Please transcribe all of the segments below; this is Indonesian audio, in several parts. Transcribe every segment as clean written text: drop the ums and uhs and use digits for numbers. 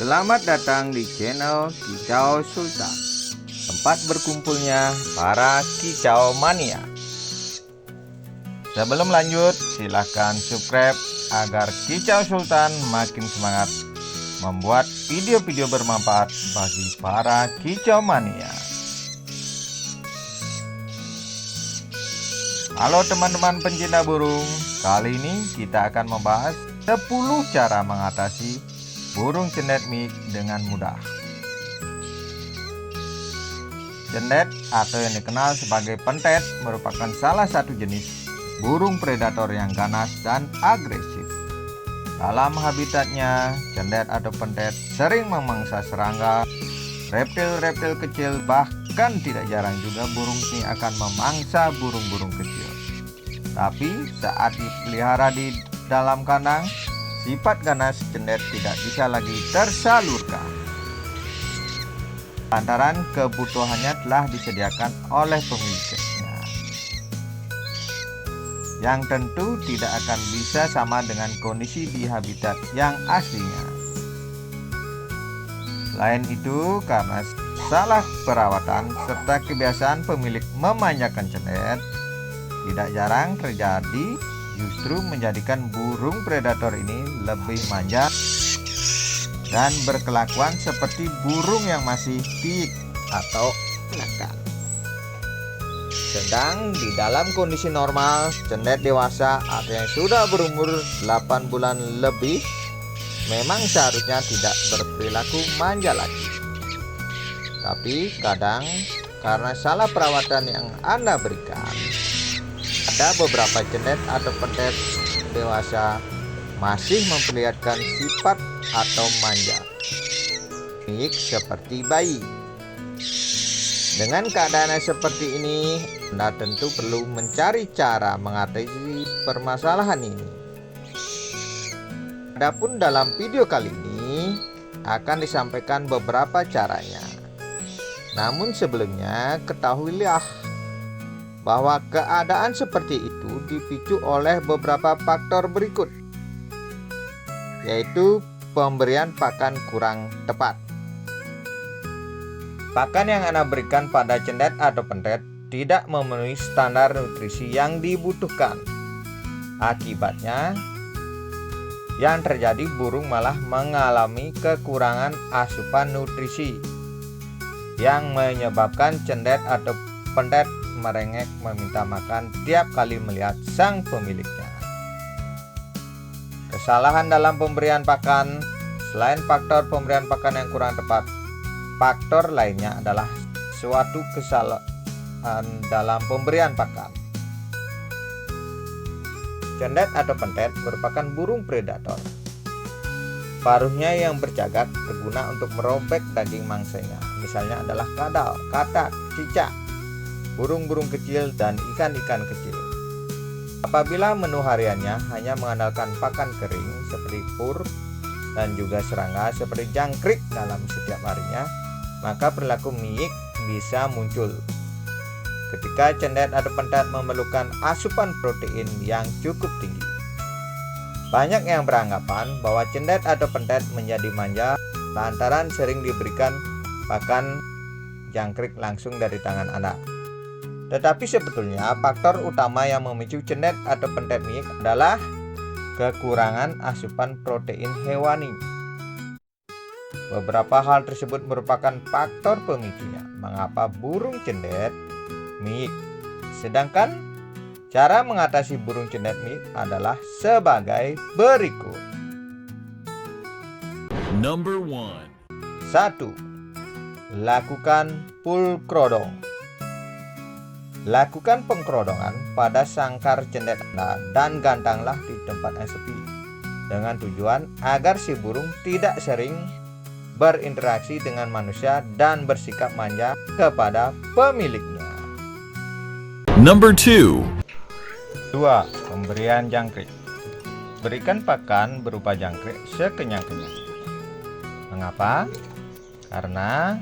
Selamat datang di channel Kicau Sultan, tempat berkumpulnya para kicau mania. Sebelum lanjut, silahkan subscribe agar Kicau Sultan makin semangat membuat video-video bermanfaat bagi para kicau mania. Halo teman-teman pencinta burung, kali ini kita akan membahas 10 cara mengatasi burung cendet mik dengan mudah. Cendet atau yang dikenal sebagai pentet merupakan salah satu jenis burung predator yang ganas dan agresif. Dalam habitatnya, cendet atau pentet sering memangsa serangga, reptil-reptil kecil, bahkan tidak jarang juga burung ini akan memangsa burung-burung kecil. Tapi saat dipelihara di dalam kandang, sifat ganas cendet tidak bisa lagi tersalurkan lantaran kebutuhannya telah disediakan oleh pemiliknya, yang tentu tidak akan bisa sama dengan kondisi di habitat yang aslinya. Selain itu, karena salah perawatan serta kebiasaan pemilik memanjakan cendet, tidak jarang terjadi justru menjadikan burung predator ini lebih manja dan berkelakuan seperti burung yang masih piik atau nakal. Sedang di dalam kondisi normal, cendet dewasa atau yang sudah berumur 8 bulan lebih memang seharusnya tidak berperilaku manja lagi. Tapi kadang karena salah perawatan yang Anda berikan, ada beberapa cendet atau pentet dewasa masih memperlihatkan sifat atau manja mik seperti bayi. Dengan keadaan seperti ini, Anda tentu perlu mencari cara mengatasi permasalahan ini. Adapun dalam video kali ini akan disampaikan beberapa caranya. Namun sebelumnya ketahuilah bahwa keadaan seperti itu dipicu oleh beberapa faktor berikut, yaitu pemberian pakan kurang tepat. Pakan yang Anda berikan pada cendet atau pentet tidak memenuhi standar nutrisi yang dibutuhkan. Akibatnya, yang terjadi burung malah mengalami kekurangan asupan nutrisi yang menyebabkan cendet atau pentet merengek meminta makan tiap kali melihat sang pemiliknya. Kesalahan dalam pemberian pakan, selain faktor pemberian pakan yang kurang tepat, faktor lainnya adalah suatu kesalahan dalam pemberian pakan. Cendet atau pentet merupakan burung predator. Paruhnya yang bercagak berguna untuk merobek daging mangsanya, misalnya adalah kadal, katak, cicak, burung-burung kecil, dan ikan-ikan kecil. Apabila menu hariannya hanya mengandalkan pakan kering seperti pur dan juga serangga seperti jangkrik dalam setiap harinya, maka perilaku mik bisa muncul. Ketika cendet atau pentet memerlukan asupan protein yang cukup tinggi. Banyak yang beranggapan bahwa cendet atau pentet menjadi manja lantaran sering diberikan pakan jangkrik langsung dari tangan Anda. Tetapi sebetulnya faktor utama yang memicu cendet atau pentet mik adalah kekurangan asupan protein hewani. Beberapa hal tersebut merupakan faktor pemicunya mengapa burung cendet mik. Sedangkan cara mengatasi burung cendet mik adalah sebagai berikut. Number 1. 1. Lakukan pulkrodong. Lakukan pengkerodongan pada sangkar cendet Anda dan gantanglah di tempat yang sepi, dengan tujuan agar si burung tidak sering berinteraksi dengan manusia dan bersikap manja kepada pemiliknya. Number 2. 2. Pemberian jangkrik. Berikan pakan berupa jangkrik sekenyang-kenyang. Mengapa? Karena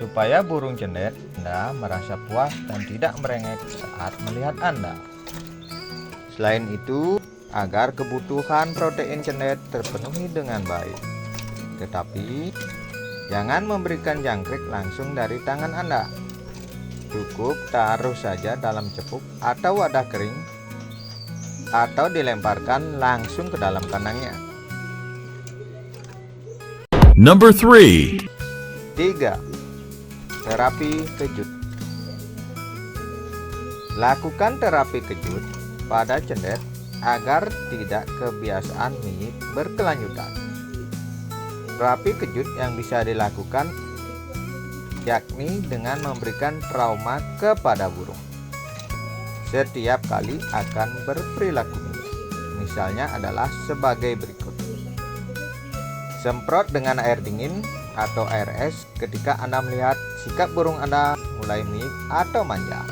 supaya burung cendet Anda merasa puas dan tidak merengek saat melihat Anda. Selain itu, agar kebutuhan protein cendet terpenuhi dengan baik, Tetapi jangan memberikan jangkrik langsung dari tangan Anda. Cukup taruh saja dalam cepuk atau wadah kering, atau dilemparkan langsung ke dalam kandangnya. Number 3. 3. Terapi kejut. Lakukan terapi kejut pada cendet agar tidak kebiasaan mie berkelanjutan. Terapi kejut yang bisa dilakukan yakni dengan memberikan trauma kepada burung setiap kali akan berperilaku mie. Misalnya adalah sebagai berikut. Semprot dengan air dingin atau air es ketika Anda melihat sikap burung Anda mulai mie atau manja.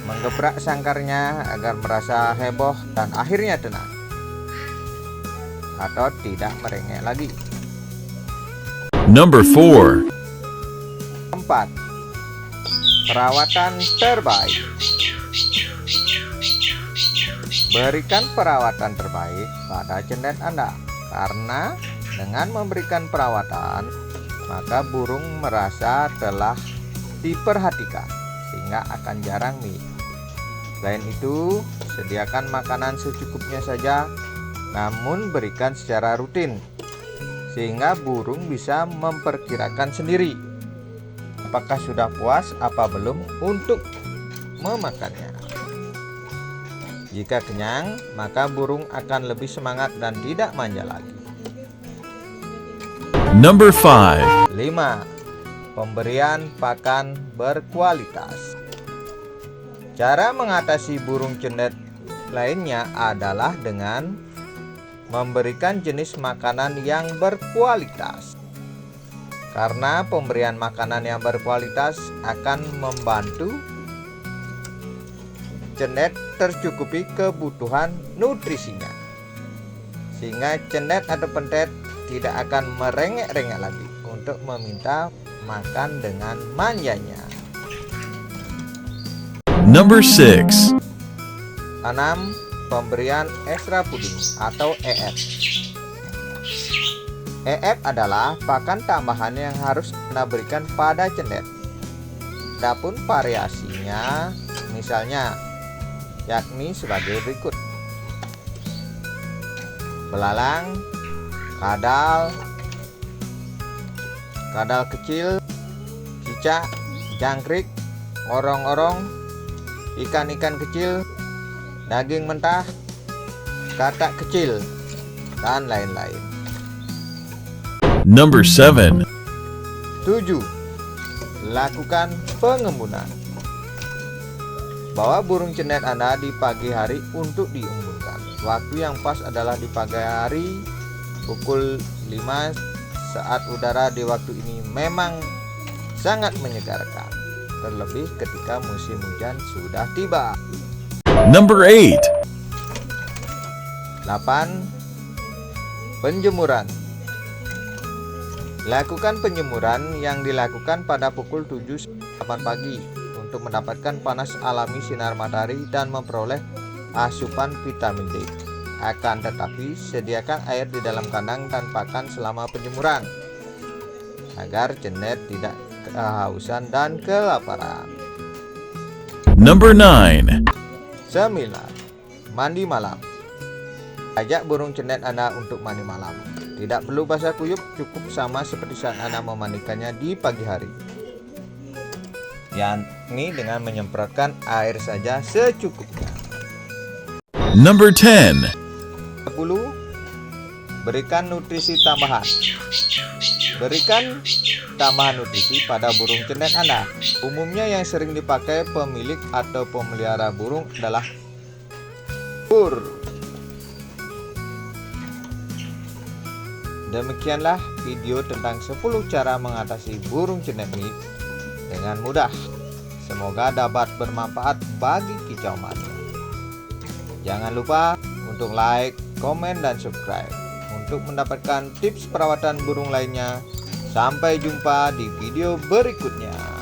Menggebrak sangkarnya agar merasa heboh dan akhirnya tenang, atau tidak merengek lagi. Number 4. 4. Perawatan terbaik. Berikan perawatan terbaik pada cendet Anda, karena dengan memberikan perawatan maka burung merasa telah diperhatikan sehingga akan jarang mie. Selain itu, sediakan makanan secukupnya saja, namun berikan secara rutin sehingga burung bisa memperkirakan sendiri apakah sudah puas apa belum untuk memakannya. Jika kenyang, maka burung akan lebih semangat dan tidak manja lagi. Number 5. 5. Pemberian pakan berkualitas. Cara mengatasi burung cendet lainnya adalah dengan memberikan jenis makanan yang berkualitas. Karena pemberian makanan yang berkualitas akan membantu cendet tercukupi kebutuhan nutrisinya, sehingga cendet atau pentet tidak akan merengek-rengek lagi untuk meminta makan dengan manjanya. Number 6. 6. Pemberian ekstra puding atau EF. EF adalah pakan tambahan yang harus Anda berikan pada cendet. Adapun variasinya misalnya yakni sebagai berikut: belalang, kadal kecil, cicak, jangkrik, orong-orong, ikan-ikan kecil, daging mentah, katak kecil, dan lain-lain. Number 7. 7. Lakukan pengembunan. Bawa burung cendet Anda di pagi hari untuk diembunkan. Waktu yang pas adalah di pagi hari pukul 5 saat udara di waktu ini memang sangat menyegarkan, terlebih ketika musim hujan sudah tiba. Number 8. 8. Penjemuran. Lakukan penjemuran yang dilakukan pada pukul 7-8 pagi untuk mendapatkan panas alami sinar matahari dan memperoleh asupan vitamin D. Akan tetapi, sediakan air di dalam kandang dan pakan selama penjemuran agar cendet tidak kehausan dan kelaparan. Number 9. 9. Mandi malam. Ajak burung cendet Anda untuk mandi malam. Tidak perlu basah kuyup, cukup sama seperti saat Anda memandikannya di pagi hari, yakni dengan menyemprotkan air saja secukupnya. Number 10. 10. Berikan nutrisi tambahan. Berikan tambahan nutrisi pada burung cendet Anda. Umumnya yang sering dipakai pemilik atau pemelihara burung adalah bur. Demikianlah video tentang 10 cara mengatasi burung cendet mie dengan mudah. Semoga dapat bermanfaat bagi kicau mania. Jangan lupa untuk like, komen, dan subscribe untuk mendapatkan tips perawatan burung lainnya. Sampai jumpa di video berikutnya.